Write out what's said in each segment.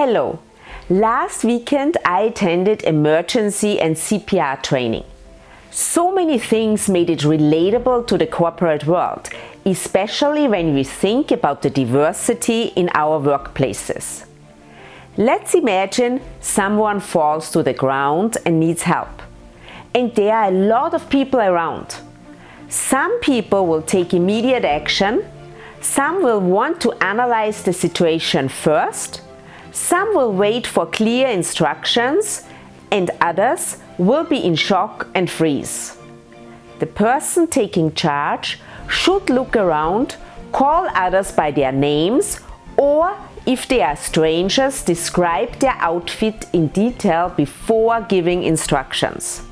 Hello! Last weekend I attended Emergency and CPR training. So many things made it relatable to the corporate world, especially when we think about the diversity in our workplaces. Let's imagine someone falls to the ground and needs help. And there are a lot of people around. Some people will take immediate action, some will want to analyze the situation first, some will wait for clear instructions, and others will be in shock and freeze. The person taking charge should look around, call others by their names, or if they are strangers, describe their outfit in detail before giving instructions.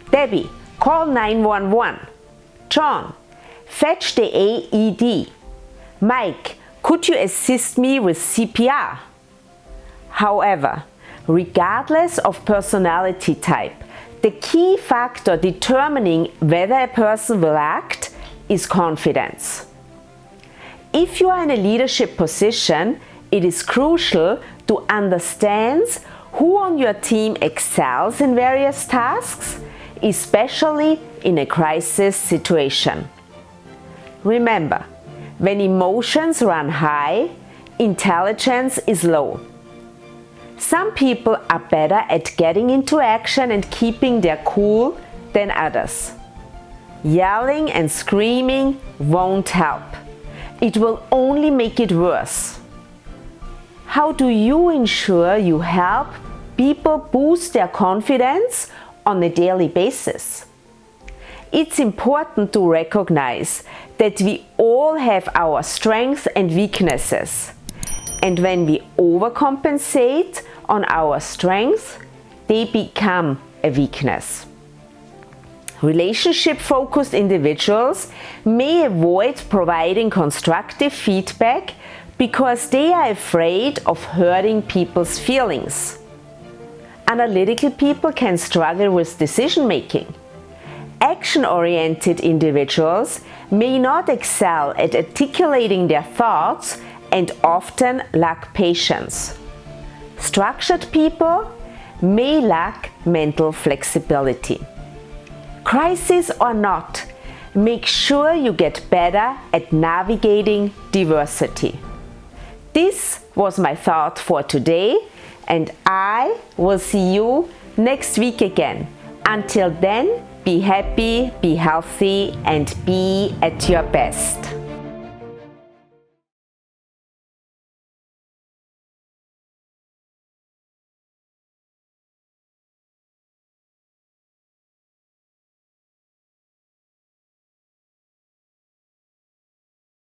Debbie, call 911. John, fetch the AED. Mike, could you assist me with CPR? However, regardless of personality type, the key factor determining whether a person will act is confidence. If you are in a leadership position, it is crucial to understand who on your team excels in various tasks, especially in a crisis situation. Remember, when emotions run high, intelligence is low. Some people are better at getting into action and keeping their cool than others. Yelling and screaming won't help. It will only make it worse. How do you ensure you help people boost their confidence on a daily basis? It's important to recognize that we all have our strengths and weaknesses. And when we overcompensate on our strengths, they become a weakness. Relationship-focused individuals may avoid providing constructive feedback because they are afraid of hurting people's feelings. Analytical people can struggle with decision-making. Action-oriented individuals may not excel at articulating their thoughts and often lack patience. Structured people may lack mental flexibility. Crisis or not, make sure you get better at navigating diversity. This was my thought for today, and I will see you next week again. Until then, be happy, be healthy, and be at your best.